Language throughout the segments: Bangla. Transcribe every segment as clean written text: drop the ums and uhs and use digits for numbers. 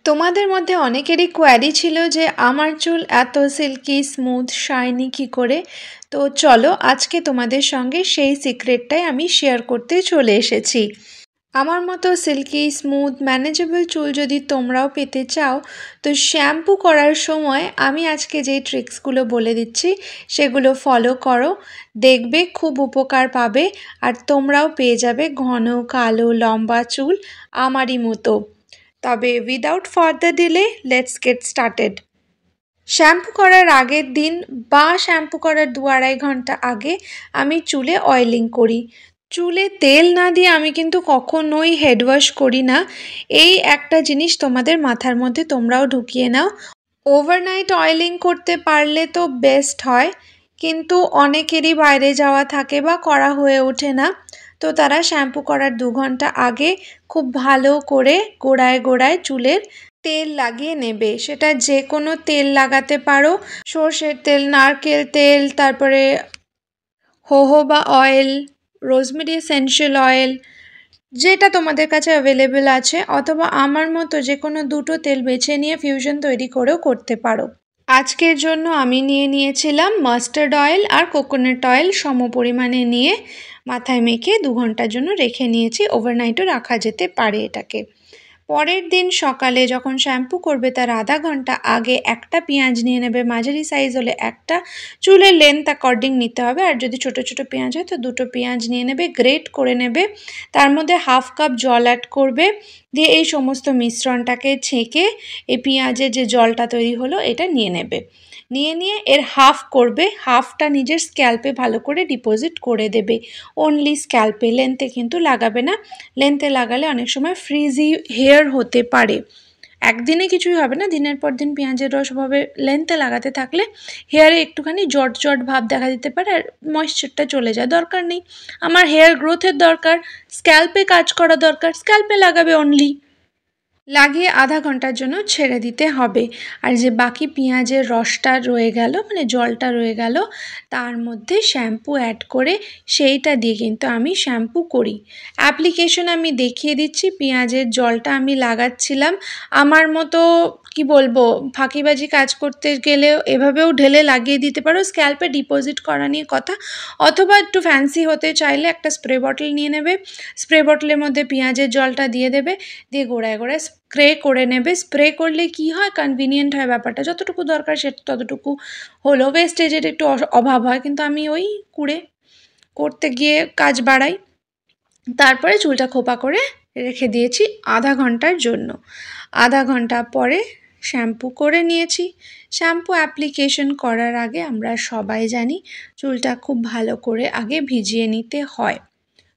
তোমাদের মধ্যে অনেকেরই কোয়ারি ছিল যে আমার চুল এত সিল্কি স্মুথ শাইনি কি করে। তো চলো আজকে তোমাদের সঙ্গে সেই সিক্রেটটাই আমি শেয়ার করতে চলে এসেছি। আমার মতো সিল্কি স্মুথ ম্যানেজেবল চুল যদি তোমরাও পেতে চাও, তো শ্যাম্পু করার সময় আমি আজকে যেই ট্রিক্সগুলো বলে দিচ্ছি সেগুলো ফলো করো, দেখবে খুব উপকার পাবে। আর তোমরাও পেয়ে যাবে ঘন কালো লম্বা চুল আমারই মতো। তবে without further delay let's get started. Shampoo করার আগের দিন বা শ্যাম্পু করার 2-2.5 ঘন্টা আগে আমি চুলে অয়েলিং করি। চুলে তেল না দিয়ে আমি কিন্তু কখনোই হেড ওয়াশ করি না। এই একটা জিনিস তোমাদের মাথার মধ্যে তোমরাও ঢুকিয়ে নাও। ওভারনাইট অয়েলিং করতে পারলে তো বেস্ট হয়, কিন্তু অনেকেরই বাইরে যাওয়া থাকে বা করা হয়ে ওঠে না। তো তারা শ্যাম্পু করার 2 ঘন্টা আগে খুব ভালো করে গোড়ায় গোড়ায় চুলের তেল লাগিয়ে নেবে। সেটা যে কোনো তেল লাগাতে পারো, সর্ষের তেল, নারকেল তেল, তারপরে হোহোবা অয়েল, রোজমেরি এসেনশিয়াল অয়েল, যেটা তোমাদের কাছে অ্যাভেলেবেল আছে, অথবা আমার মতো যে কোনো দুটো তেল বেছে নিয়ে ফিউশন তৈরি করেও করতে পারো। আজকের জন্য আমি নিয়ে নিয়েছিলাম মাস্টার্ড অয়েল আর কোকোনাট অয়েল, সম পরিমাণে নিয়ে মাথায় মেখে 2 ঘন্টার জন্য রেখে নিয়েছি। ওভারনাইটও রাখা যেতে পারে এটাকে। পরের দিন সকালে যখন শ্যাম্পু করবে তার আধা ঘন্টা আগে একটা পেঁয়াজ নিয়ে নেবে, মাঝারি সাইজ হলে একটা, চুলের লেন্থ অ্যাকর্ডিং নিতে হবে। আর যদি ছোট ছোট পেঁয়াজ হয় তো 2টো পেঁয়াজ নিয়ে নেবে, গ্রেট করে নেবে। তার মধ্যে 1/2 কাপ জল অ্যাড করবে, দিয়ে এই সমস্ত মিশ্রণটাকে ছেঁকে এই পেঁয়াজের যে জলটা তৈরি হলো এটা নিয়ে নেবে। নিয়ে এর হাফ করবে, হাফটা নিজের স্ক্যাল্পে ভালো করে ডিপোজিট করে দেবে। অনলি স্ক্যাল্পে, লেন্থে কিন্তু লাগাবে না। লেন্থে লাগালে অনেক সময় ফ্রিজি হেয়ার হতে পারে। একদিনে কিছুই হবে না, দিনের পর দিন পেঁয়াজের রস ভাবে লেন্থে লাগাতে থাকলে হেয়ারে একটুখানি জট জট ভাব দেখা দিতে পারে আর ময়েশ্চারটা চলে যায়। দরকার নেই, আমার হেয়ার গ্রোথের দরকার, স্ক্যাল্পে কাজ করা দরকার, স্ক্যাল্পে লাগাবে অনলি। লাগিয়ে আধা ঘন্টার জন্য ছেড়ে দিতে হবে। আর যে বাকি পেঁয়াজের রসটা রয়ে গেল, মানে জলটা রয়ে গেল, তার মধ্যে শ্যাম্পু অ্যাড করে সেইটা দিয়ে কিন্তু আমি শ্যাম্পু করি। অ্যাপ্লিকেশন আমি দেখিয়ে দিচ্ছি। পেঁয়াজের জলটা আমি লাগাচ্ছিলাম আমার মতো, কি বলবো, ফাঁকিবাজি কাজ করতে গেলেও এভাবেও ঢেলে লাগিয়ে দিতে পারো, স্ক্যাল্পে ডিপোজিট করা নিয়ে কথা। অথবা একটু ফ্যান্সি হতে চাইলে একটা স্প্রে বটল নিয়ে নেবে, স্প্রে বটলের মধ্যে পেঁয়াজের জলটা দিয়ে দেবে, দিয়ে গোড়ায় গোড়ায় স্প্রে করে নেবে। স্প্রে করলে কি হয়, কনভিনিয়েন্ট হয় ব্যাপারটা, যতটুকু দরকার সেটা ততটুকু হলো, ওয়েস্টেজের একটু অভাব হয়, কিন্তু আমি ওই কুড়ে করতে গিয়ে কাজ বাড়াই। তারপরে চুলটা খোপা করে রেখে দিয়েছি আধা ঘন্টার জন্য। আধা ঘন্টা পরে শ্যাম্পু করে নিয়েছি। শ্যাম্পু অ্যাপ্লিকেশন করার আগে আমরা সবাই জানি চুলটা খুব ভালো করে আগে ভিজিয়ে নিতে হয়।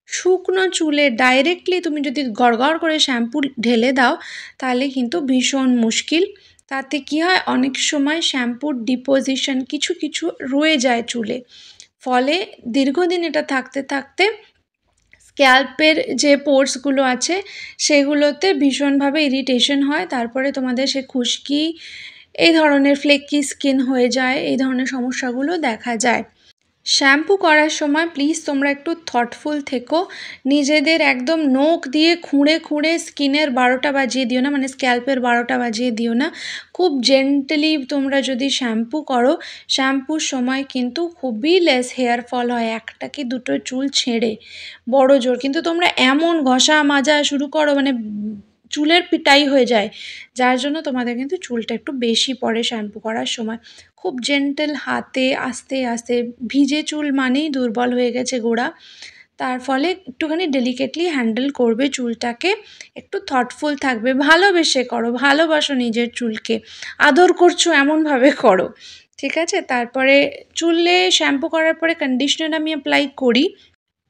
শুকনো চুলে ডাইরেক্টলি তুমি যদি গড়গড় করে শ্যাম্পু ঢেলে দাও তাহলে কিন্তু ভীষণ মুশকিল। তাতে কি হয়, অনেক সময় শ্যাম্পুর ডিপোজিশন কিছু কিছু রয়ে যায় চুলে, ফলে দীর্ঘদিন এটা থাকতে থাকতে স্ক্যাল্পের যে পোর্সগুলো আছে সেগুলোতে ভীষণভাবে ইরিটেশন হয়। তারপরে তোমাদের সে খুশকি, এই ধরনের ফ্লেকি স্কিন হয়ে যায়, এই ধরনের সমস্যাগুলো দেখা যায়। শ্যাম্পু করার সময় প্লিজ তোমরা একটু থটফুল থেকো। নিজেদের একদম নখ দিয়ে খুঁড়ে খুঁড়ে স্কিনের 12টা বাজিয়ে দিও না, মানে স্ক্যাল্পের 12টা বাজিয়ে দিও না। খুব জেন্টলি তোমরা যদি শ্যাম্পু করো, শ্যাম্পুর সময় কিন্তু খুবই লেস হেয়ার ফল হয়, একটা কি দুটো চুল ছেড়ে বড় জোর। কিন্তু তোমরা এমন ঘষা মাজা শুরু করো, মানে চুলের পিটাই হয়ে যায়, যার জন্য তোমাদের কিন্তু চুলটা একটু বেশি পড়ে শ্যাম্পু করার সময়। খুব জেন্টেল হাতে আস্তে আস্তে, ভিজে চুল মানেই দুর্বল হয়ে গেছে গোড়া, তার ফলে একটুখানি ডেলিকেটলি হ্যান্ডেল করবে চুলটাকে, একটু থটফুল থাকবে, ভালোবেসে করো, ভালোবাসো নিজের চুলকে, আদর করছো এমনভাবে করো, ঠিক আছে। তারপরে চুলে শ্যাম্পু করার পরে কন্ডিশনার আমি অ্যাপ্লাই করি।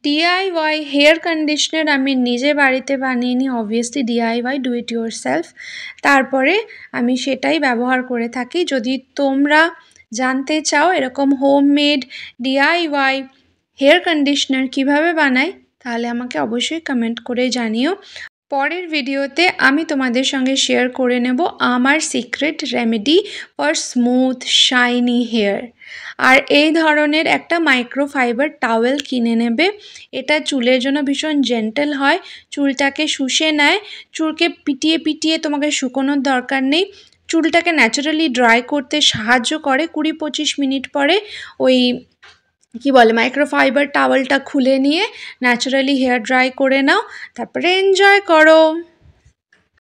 ডিআইওয়াই হেয়ার কন্ডিশনার আমি নিজে বাড়িতে বানিয়ে নিই, obviously DIY, do it your self. তারপরে আমি সেটাই ব্যবহার করে থাকি। যদি তোমরা জানতে চাও এরকম হোমমেড ডিআইওয়াই হেয়ার কন্ডিশনার কীভাবে বানাই, তাহলে আমাকে অবশ্যই কমেন্ট করে জানিও। পরের ভিডিওতে আমি তোমাদের সঙ্গে শেয়ার করে নেব আমার secret remedy for smooth shiny hair. আর এই ধরনের একটা মাইক্রোফাইবার টাওয়েল কিনে নেবে। এটা চুলের জন্য ভীষণ জেন্টেল হয়, চুলটাকে শুষে নেয়, চুলকে পিটিয়ে পিটিয়ে তোমাকে শুকোনোর দরকার নেই, চুলটাকে ন্যাচারালি ড্রাই করতে সাহায্য করে। 20-25 মিনিট পরে ওই কি বলে মাইক্রোফাইবার টাওয়েলটা খুলে নিয়ে ন্যাচারালি হেয়ার ড্রাই করে নাও, তারপরে এনজয় করো।